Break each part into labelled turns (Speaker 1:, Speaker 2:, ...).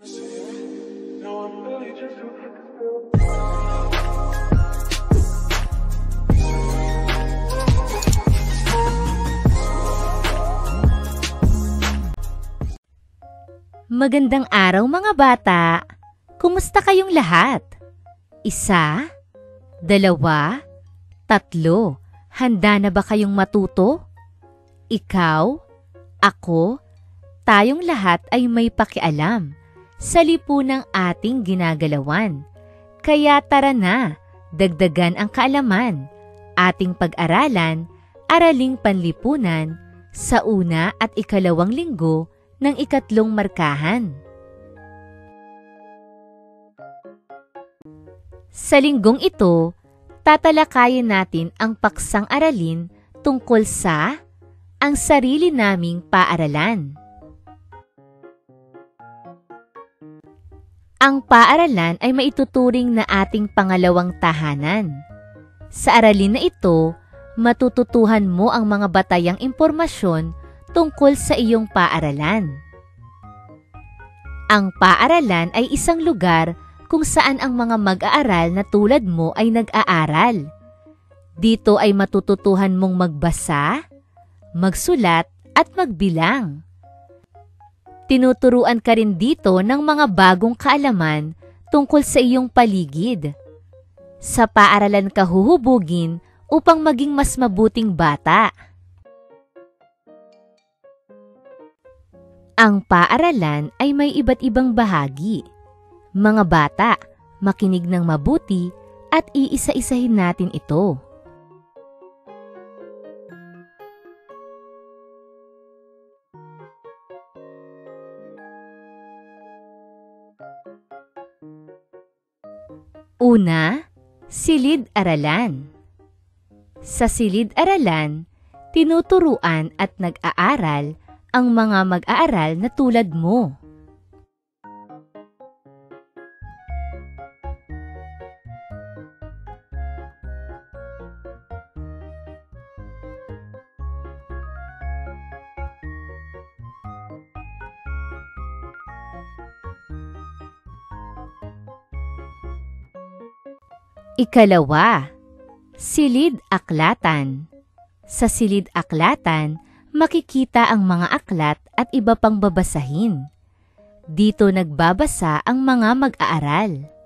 Speaker 1: Magandang araw mga bata! Kumusta kayong lahat? 1, 2, 3. Handa na ba kayong matuto? Ikaw, ako, tayong lahat ay may pakialam sa lipunang ating ginagalawan. Kaya tara na, dagdagan ang kaalaman, ating pag-aralan, Araling Panlipunan sa una at ikalawang linggo ng ikatlong markahan. Sa linggong ito, tatalakayin natin ang paksang aralin tungkol sa ang sarili naming paaralan. Ang paaralan ay maituturing na ating pangalawang tahanan. Sa aralin na ito, matututuhan mo ang mga batayang impormasyon tungkol sa iyong paaralan. Ang paaralan ay isang lugar kung saan ang mga mag-aaral na tulad mo ay nag-aaral. Dito ay matututuhan mong magbasa, magsulat at magbilang. Tinuturuan ka rin dito ng mga bagong kaalaman tungkol sa iyong paligid. Sa paaralan ka huhubugin upang maging mas mabuting bata. Ang paaralan ay may iba't ibang bahagi. Mga bata, makinig ng mabuti at iisa-isahin natin ito. Una, silid-aralan. Sa silid-aralan, tinuturuan at nag-aaral ang mga mag-aaral na tulad mo. Ikalawa, silid-aklatan. Sa silid-aklatan, makikita ang mga aklat at iba pang babasahin. Dito nagbabasa ang mga mag-aaral.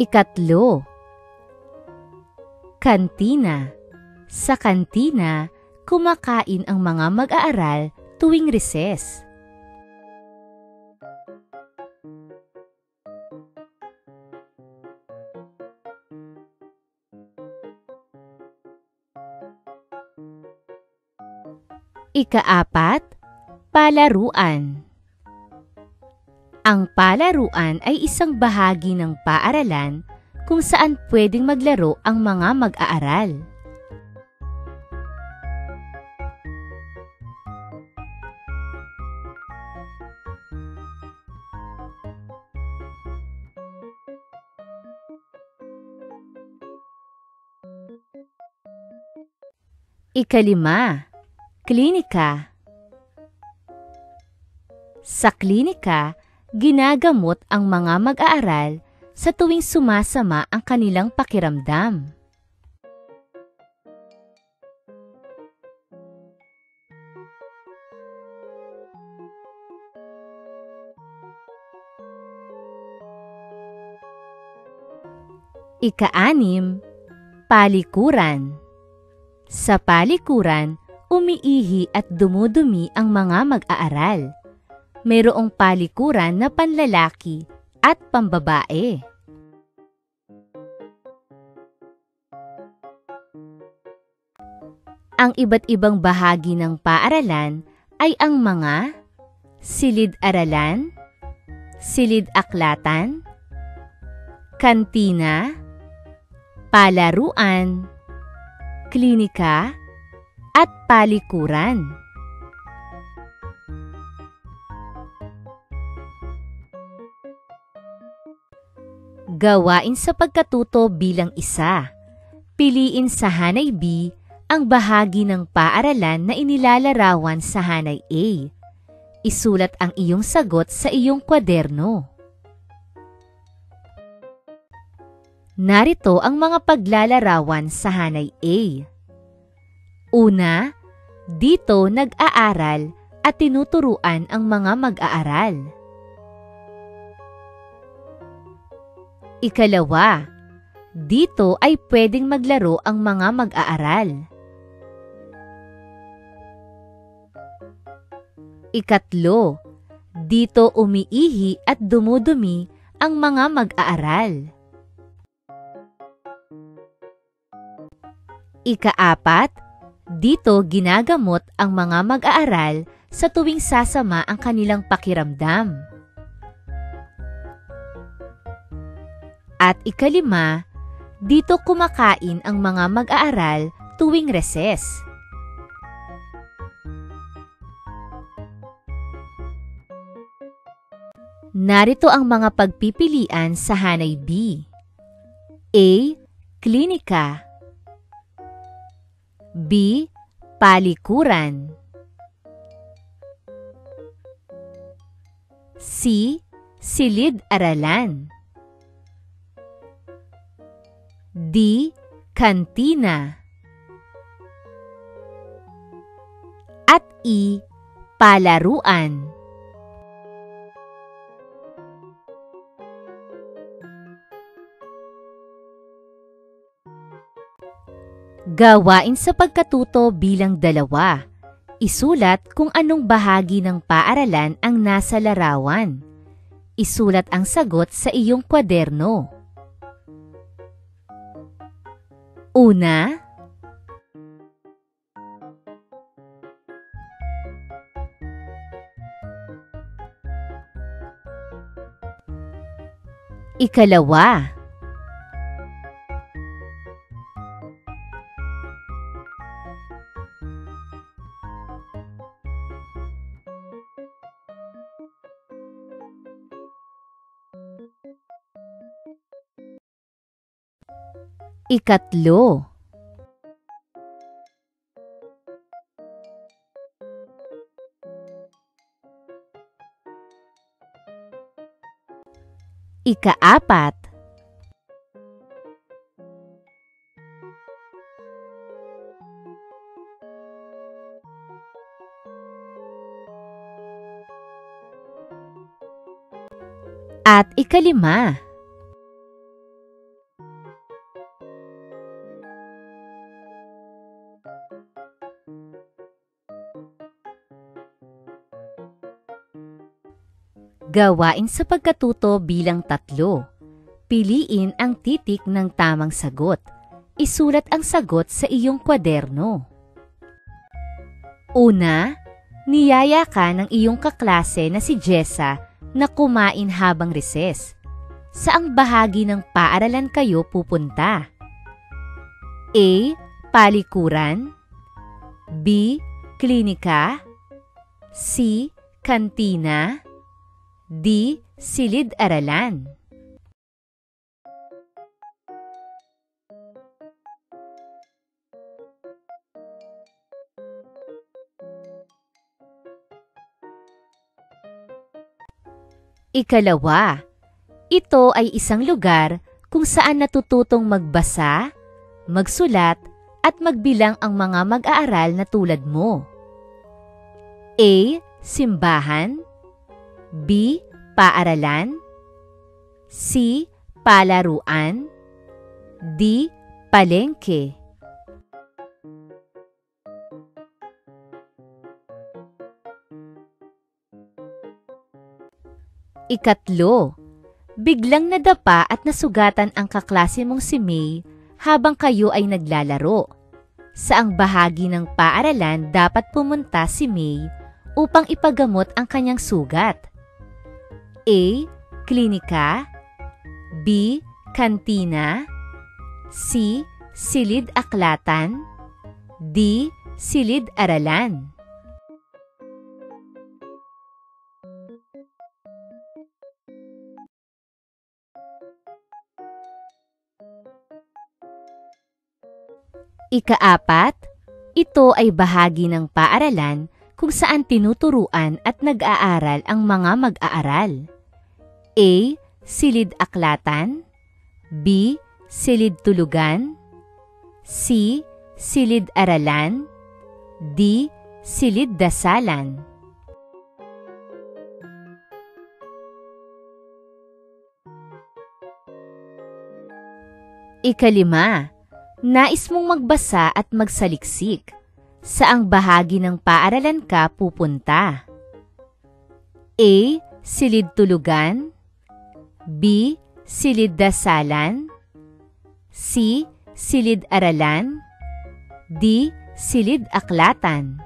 Speaker 1: Ikatlo, kantina. Sa kantina, kumakain ang mga mag-aaral tuwing recess. Ika-4, palaruan. Ang palaruan ay isang bahagi ng paaralan kung saan pwedeng maglaro ang mga mag-aaral. Ika-5, klinika. Sa klinika, ginagamot ang mga mag-aaral sa tuwing sumasama ang kanilang pakiramdam. Ika-6, palikuran. Sa palikuran, umiihi at dumudumi ang mga mag-aaral. Mayroong palikuran na panlalaki at pambabae. Ang iba't ibang bahagi ng paaralan ay ang mga silid-aralan, silid-aklatan, kantina, palaruan, klinika, at palikuran. Gawain sa pagkatuto bilang isa. Piliin sa hanay B ang bahagi ng paaralan na inilalarawan sa hanay A. Isulat ang iyong sagot sa iyong kwaderno. Narito ang mga paglalarawan sa hanay A. Una, dito nag-aaral at tinuturuan ang mga mag-aaral. Ikalawa, dito ay pwedeng maglaro ang mga mag-aaral. Ikatlo, dito umiihi at dumudumi ang mga mag-aaral. Ikaapat, dito ginagamot ang mga mag-aaral sa tuwing sasama ang kanilang pakiramdam. At ikalima, dito kumakain ang mga mag-aaral tuwing reses. Narito ang mga pagpipilian sa hanay B. A. Klinika. B. Palikuran. C. Silid-aralan. D. Kantina. At E. Palaruan. Gawain sa pagkatuto bilang 2. Isulat kung anong bahagi ng paaralan ang nasa larawan. Isulat ang sagot sa iyong kwaderno. Una, ikalawa, ikatlo, ikaapat, at ikalima. Gawain sa pagkatuto bilang 3. Piliin ang titik ng tamang sagot. Isulat ang sagot sa iyong kwaderno. Una, niyaya ka ng iyong kaklase na si Jessa na kumain habang reses. Saang bahagi ng paaralan kayo pupunta? A. Palikuran. B. Klinika. C. Kantina. D. Silid-aralan. Ikalawa, ito ay isang lugar kung saan natututong magbasa, magsulat, at magbilang ang mga mag-aaral na tulad mo. A. Simbahan. B. Paaralan. C. Palaruan. D. Palengke. Ikatlo, biglang nadapa at nasugatan ang kaklase mong si May habang kayo ay naglalaro. Saang bahagi ng paaralan dapat pumunta si May upang ipagamot ang kanyang sugat? A. Klinika. B. Kantina. C. Silid-aklatan. D. Silid-aralan. Ika-4, ito ay bahagi ng paaralan kung saan tinuturuan at nag-aaral ang mga mag-aaral. A. Silid-aklatan. B. Silid-tulugan. C. Silid-aralan. D. Silid-dasalan. Ika-5, nais mong magbasa at magsaliksik. Saang bahagi ng paaralan ka pupunta? A. Silid-tulugan. B. Silid-dasalan. C. Silid-aralan. D. Silid-aklatan.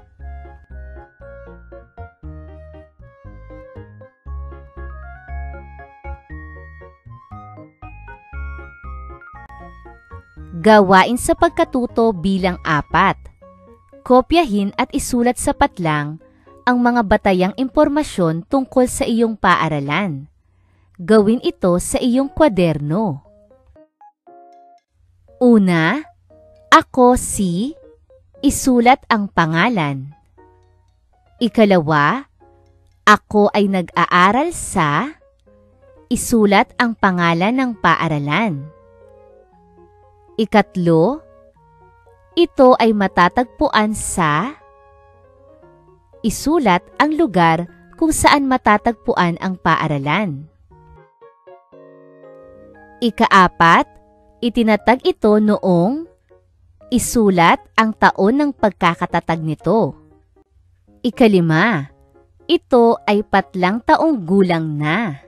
Speaker 1: Gawain sa pagkatuto bilang 4. Kopyahin at isulat sa patlang ang mga batayang impormasyon tungkol sa iyong paaralan. Gawin ito sa iyong kwaderno. Una, ako si, isulat ang pangalan. Ikalawa, ako ay nag-aaral sa, isulat ang pangalan ng paaralan. Ikatlo, ito ay matatagpuan sa, isulat ang lugar kung saan matatagpuan ang paaralan. Ika-4, itinatag ito noong, isulat ang taon ng pagkakatatag nito. Ika-5, ito ay patlang taong gulang na.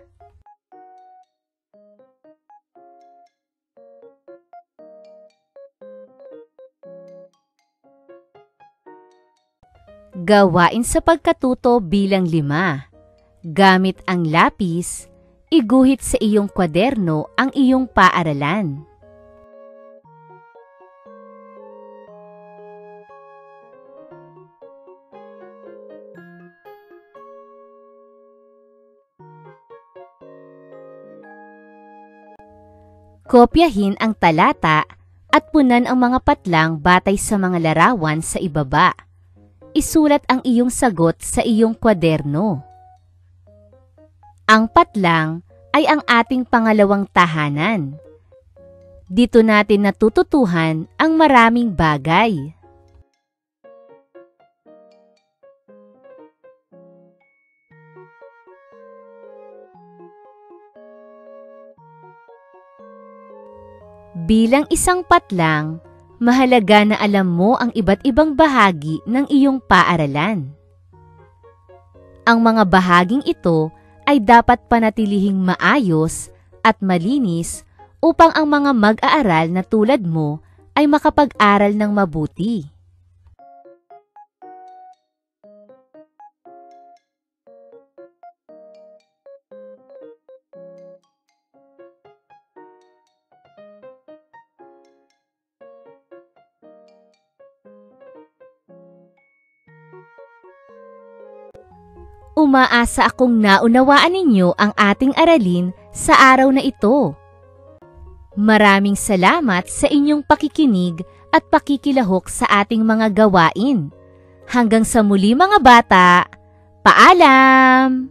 Speaker 1: Gawain sa pagkatuto bilang 5. Gamit ang lapis, iguhit sa iyong kwaderno ang iyong paaralan. Kopyahin ang talata at punan ang mga patlang batay sa mga larawan sa ibaba. Isulat ang iyong sagot sa iyong kwaderno. Ang patlang ay ang ating pangalawang tahanan. Dito natin natututuhan ang maraming bagay. Bilang isang patlang, mahalaga na alam mo ang iba't ibang bahagi ng iyong paaralan. Ang mga bahaging ito ay dapat panatilihing maayos at malinis upang ang mga mag-aaral na tulad mo ay makapag-aral ng mabuti. Umaasa akong naunawaan ninyo ang ating aralin sa araw na ito. Maraming salamat sa inyong pakikinig at pakikilahok sa ating mga gawain. Hanggang sa muli mga bata, paalam!